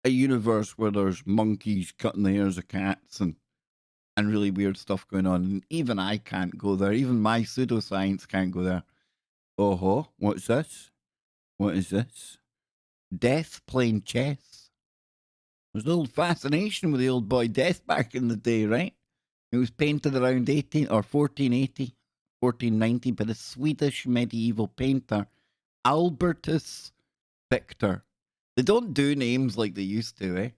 universe where there's monkeys cutting the hairs of cats and really weird stuff going on. And even I can't go there. Even my pseudoscience can't go there. Oh, what's this? What is this? Death playing chess. There's an old fascination with the old boy Death back in the day, right? It was painted around 1480, 1490 by the Swedish medieval painter Albertus Pictor. They don't do names like they used to, eh?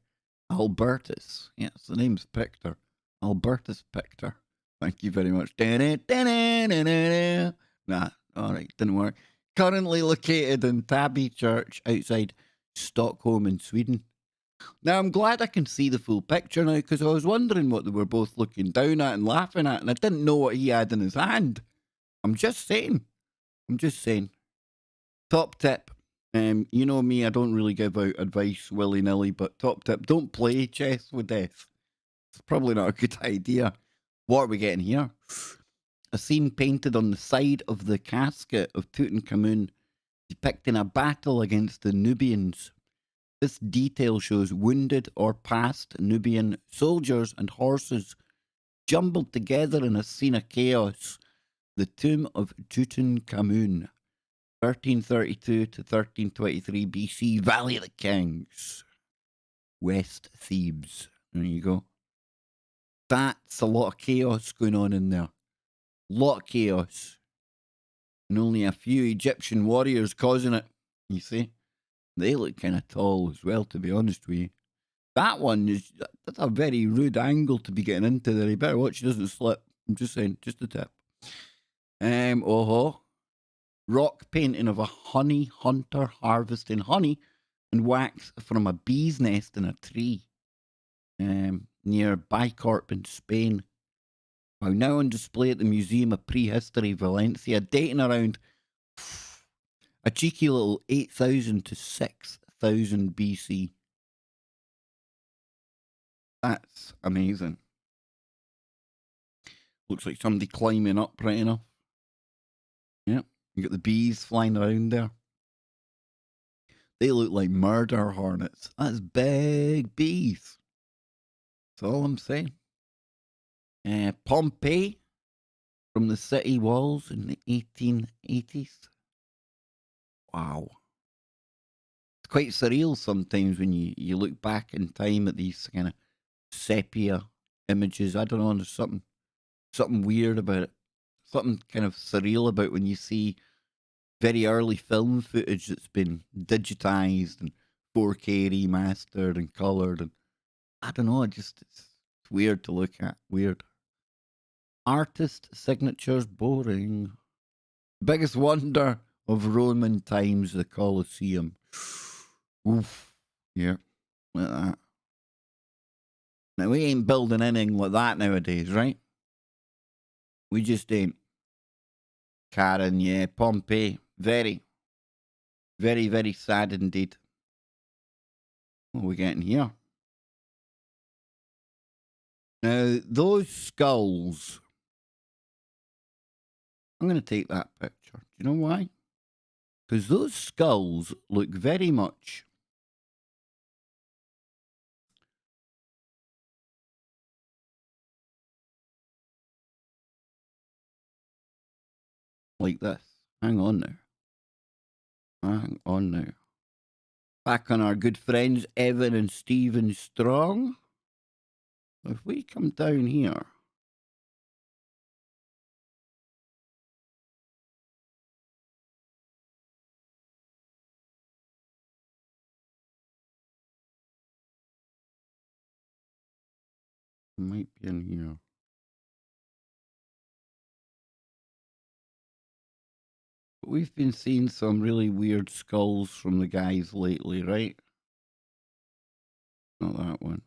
Albertus. Yes, the name's Pictor. Albertus Pictor. Thank you very much. Nah, alright, didn't work. Currently located in Tabby Church outside Stockholm in Sweden. Now, I'm glad I can see the full picture now, because I was wondering what they were both looking down at and laughing at, and I didn't know what he had in his hand. I'm just saying. Top tip. You know me, I don't really give out advice willy-nilly, but top tip, don't play chess with death. It's probably not a good idea. What are we getting here? A scene painted on the side of the casket of Tutankhamun depicting a battle against the Nubians. This detail shows wounded or past Nubian soldiers and horses jumbled together in a scene of chaos. The tomb of Tutankhamun, 1332 to 1323 BC, Valley of the Kings, West Thebes. There you go. That's a lot of chaos going on in there. Lot of chaos. And only a few Egyptian warriors causing it, you see. They look kind of tall as well, to be honest with you. That one that's a very rude angle to be getting into there. You better watch he doesn't slip. I'm just saying, just a tip. Rock painting of a honey hunter harvesting honey and wax from a bee's nest in a tree near Bicorp in Spain. Are now on display at the Museum of Prehistory, Valencia, dating around a cheeky little 8,000 to 6,000 BC. That's amazing. Looks like somebody climbing up right enough. Yep, you got the bees flying around there. They look like murder hornets. That's big bees. That's all I'm saying. Pompeii from the city walls in the 1880s. Wow. It's quite surreal sometimes when you look back in time at these kind of sepia images. I don't know, there's something weird about it. Something kind of surreal about when you see very early film footage that's been digitized and 4K remastered and colored, and I don't know, it's weird to look at. Weird. Artist signatures, boring. Biggest wonder of Roman times, the Colosseum. Oof. Yeah, look at that. Now, we ain't building anything like that nowadays, right? We just ain't. Karen, yeah, Pompeii. Very, very, very sad indeed. What are we getting here? Now, those skulls. I'm going to take that picture. Do you know why? Because those skulls look very much like this. Hang on now. Hang on now. Back on our good friends Evan and Stephen Strong. If we come down here. Might be in here. But we've been seeing some really weird skulls from the guys lately, right? Not that one.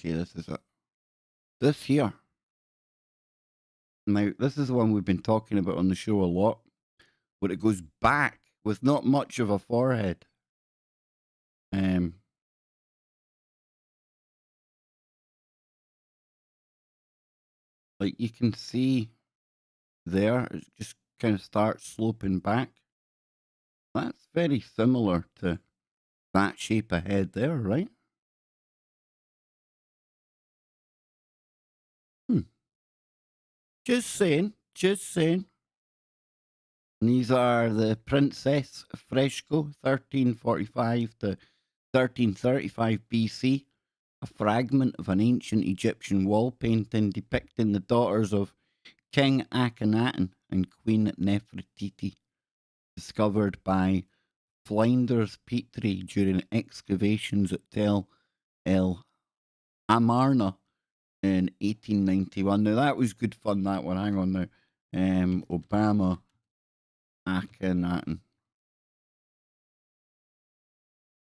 Okay, this is it. This here. Now, this is the one we've been talking about on the show a lot, where it goes back with not much of a forehead. Like you can see there, it just kind of starts sloping back. That's very similar to that shape of head there, right? Just saying, just saying. And these are the Princess Fresco, 1345 to 1335 BC, a fragment of an ancient Egyptian wall painting depicting the daughters of King Akhenaten and Queen Nefertiti, discovered by Flinders Petrie during excavations at Tel El Amarna in 1891. Now, that was good fun, that one. Hang on now. Obama Akhenaten.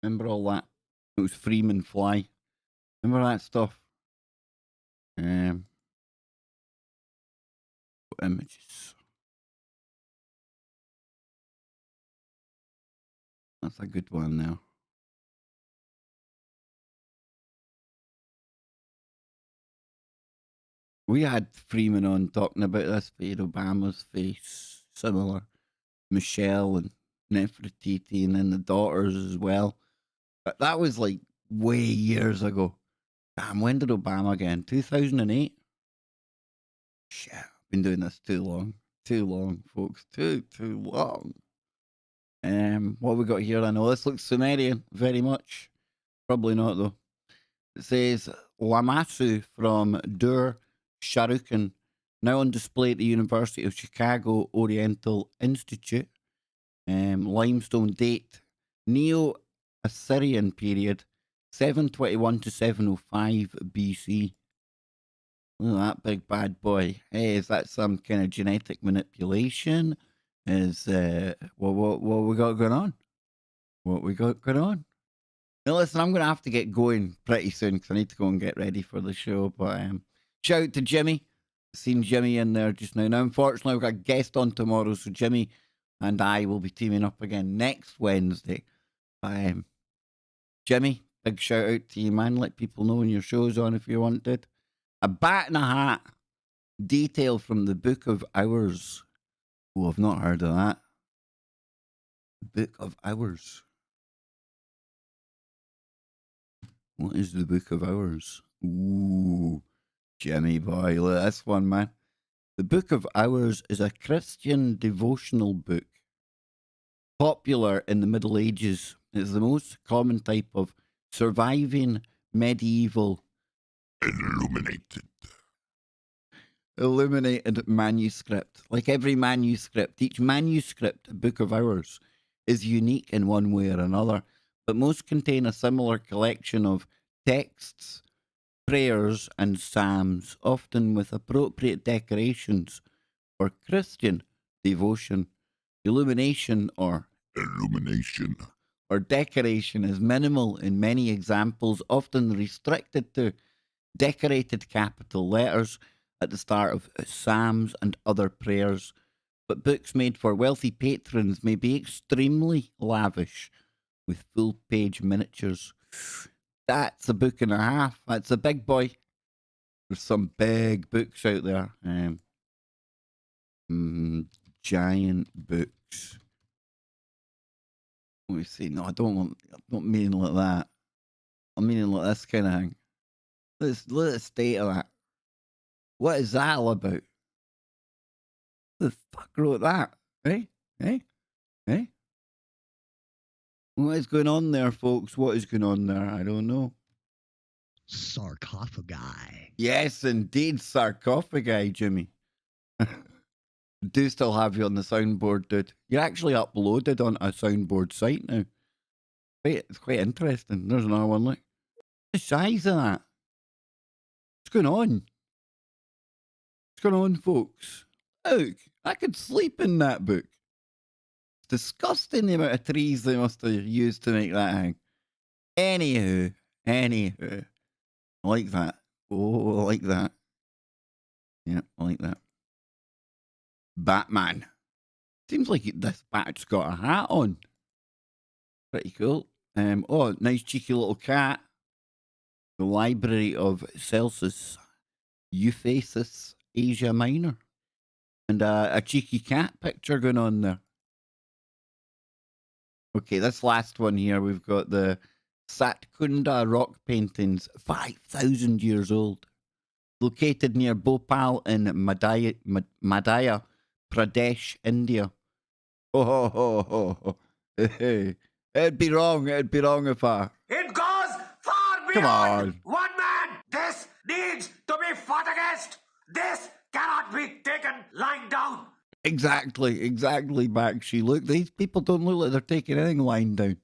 Remember all that? It was Freeman Fly. Remember that stuff? Images. That's a good one now. We had Freeman on talking about this, but Obama's face, similar. Michelle and Nefertiti, and then the daughters as well. But that was like way years ago. Damn, when did Obama again? 2008? Shit, I've been doing this too long. Too long, folks. Too long. What have we got here? I know this looks Sumerian, very much. Probably not, though. It says Lamassu from Dur Sharukan, now on display at the University of Chicago Oriental Institute. Limestone date, Neo-Assyrian period, 721 to 705 BC. Look at that big bad boy. Hey, is that some kind of genetic manipulation? Is what we got going on? What we got going on? Now listen, I'm gonna have to get going pretty soon because I need to go and get ready for the show. But shout out to Jimmy. Seen Jimmy in there just now. Now, unfortunately, we've got a guest on tomorrow, so Jimmy and I will be teaming up again next Wednesday. Jimmy, big shout out to you, man. Let people know when your show's on if you wanted. A bat and a hat. Detail from the Book of Hours. Oh, I've not heard of that. Book of Hours. What is the Book of Hours? Ooh, Jimmy boy, look at this one, man. The Book of Hours is a Christian devotional book. Popular in the Middle Ages. It's the most common type of surviving medieval illuminated manuscript. Like every manuscript, each manuscript, Book of Hours, is unique in one way or another, but most contain a similar collection of texts, prayers, and psalms, often with appropriate decorations for Christian devotion. Illumination or decoration is minimal in many examples, often restricted to decorated capital letters at the start of psalms and other prayers. But books made for wealthy patrons may be extremely lavish with full-page miniatures. That's a book and a half. That's a big boy. There's some big books out there. Giant books. Let me see. No, I don't mean like that. I'm meaning like this kind of thing. Look at the state of that. What is that all about? Who the fuck wrote that? Hey? What is going on there, folks? What is going on there? I don't know. Sarcophagi. Yes, indeed, sarcophagi, Jimmy. Do still have you on the soundboard, dude. You're actually uploaded on a soundboard site now. It's quite interesting. There's another one, look. The size of that. What's going on? What's going on, folks? Look, I could sleep in that book. It's disgusting the amount of trees they must have used to make that thing. Anywho. I like that. Oh, I like that. Yeah, I like that. Batman. Seems like this bat's got a hat on. Pretty cool. Oh, nice cheeky little cat. The Library of Celsus, Euphrates, Asia Minor. And a cheeky cat picture going on there. Okay, this last one here, we've got the Satkunda rock paintings, 5,000 years old. Located near Bhopal in Madhya Pradesh, India. Oh. Hey. It'd be wrong if I... It goes far Come beyond on. one man. This needs to be fought against. This cannot be taken lying down. Exactly, Bakshi. Look, these people don't look like they're taking anything lying down.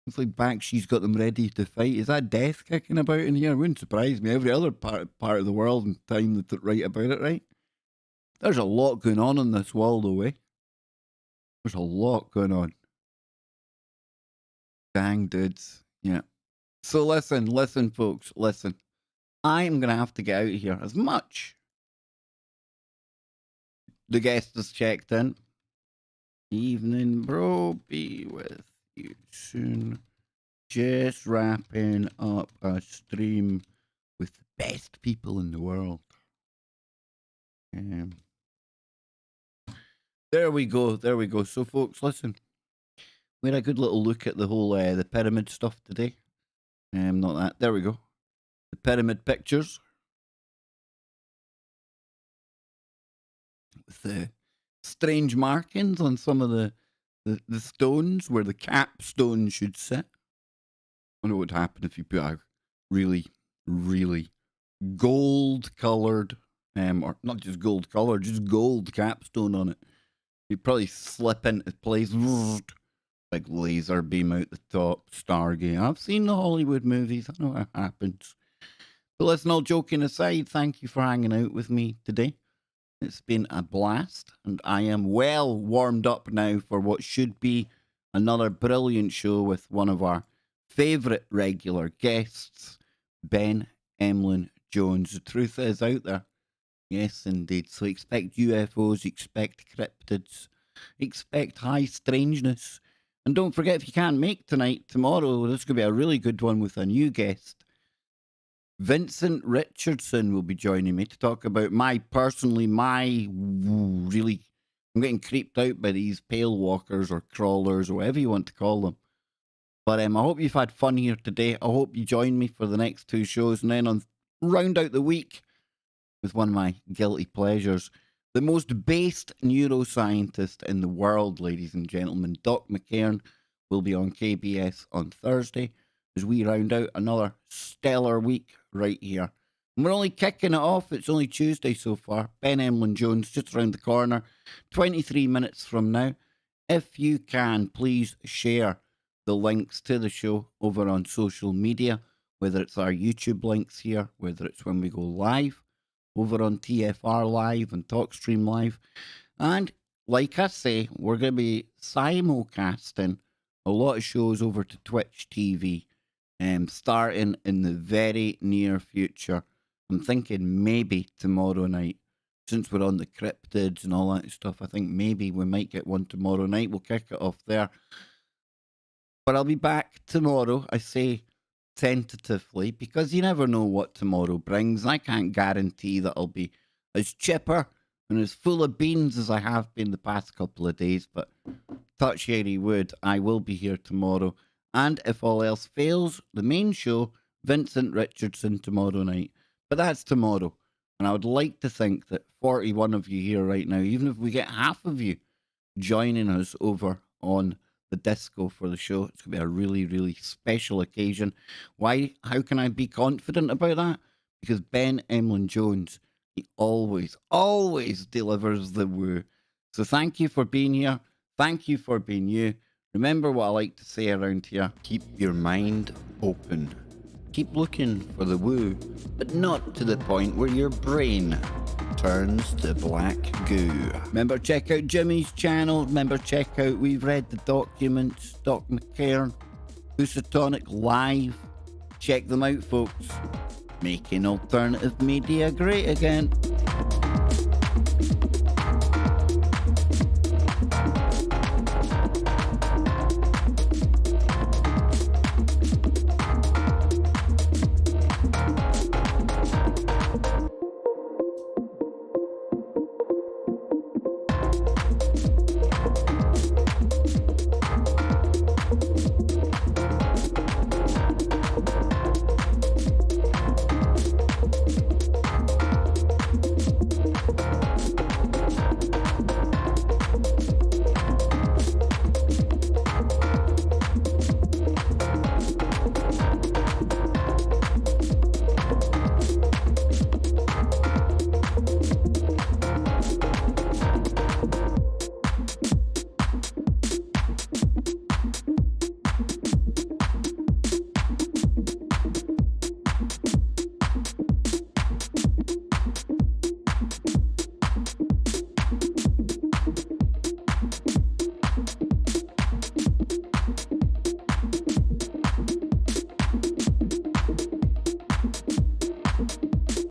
It's like Bakshi's got them ready to fight. Is that death kicking about in here? It wouldn't surprise me. Every other part of the world and time that write about it, right? There's a lot going on this world, though, eh? There's a lot going on. Dang, dudes. Yeah. So listen, folks, listen. I'm going to have to get out of here as much. The guest has checked in. Evening, bro. Be with you soon. Just wrapping up a stream with the best people in the world. There we go. So, folks, listen. We had a good little look at the whole the pyramid stuff today. Not that. There we go. The pyramid pictures. With the strange markings on some of the stones where the capstone should sit. I wonder what would happen if you put a really, really gold-coloured, or not just gold-coloured, just gold capstone on it. You probably slip into place, like laser beam out the top, Stargate. I've seen the Hollywood movies. I know what happens. But listen, all joking aside, thank you for hanging out with me today. It's been a blast, and I am well warmed up now for what should be another brilliant show with one of our favourite regular guests, Ben Emlyn-Jones. The truth is out there. Yes, indeed. So expect UFOs, expect cryptids, expect high strangeness. And don't forget, if you can't make tonight, tomorrow, this could be a really good one with a new guest. Vincent Richardson will be joining me to talk about I'm getting creeped out by these pale walkers or crawlers or whatever you want to call them. But I hope you've had fun here today. I hope you join me for the next two shows, and then round out the week with one of my guilty pleasures, the most based neuroscientist in the world, ladies and gentlemen, Doc McCairn, will be on KBS on Thursday as we round out another stellar week right here. And we're only kicking it off. It's only Tuesday so far. Ben Emlyn-Jones just around the corner, 23 minutes from now. If you can, please share the links to the show over on social media, whether it's our YouTube links here, whether it's when we go live over on TFR Live and TalkStream Live. And like I say, we're going to be simulcasting a lot of shows over to Twitch TV, starting in the very near future. I'm thinking maybe tomorrow night. Since we're on the cryptids and all that stuff, I think maybe we might get one tomorrow night. We'll kick it off there. But I'll be back tomorrow, I say tentatively, because you never know what tomorrow brings. I can't guarantee that I'll be as chipper and as full of beans as I have been the past couple of days, but touch airy wood, I will be here tomorrow. And if all else fails, the main show, Vincent Richardson tomorrow night. But that's tomorrow. And I would like to think that 41 of you here right now, even if we get half of you joining us over on the disco for the show, it's going to be a really, really special occasion. Why? How can I be confident about that? Because Ben Emlyn-Jones, he always delivers the woo. So thank you for being here. Thank you for being you. Remember what I like to say around here. Keep your mind open. Keep looking for the woo, but not to the point where your brain turns to black goo. Remember, check out Jimmy's channel. Remember, check out We've Read the Documents, Doc McCairn, Housatonic Live. Check them out, folks. Making alternative media great again.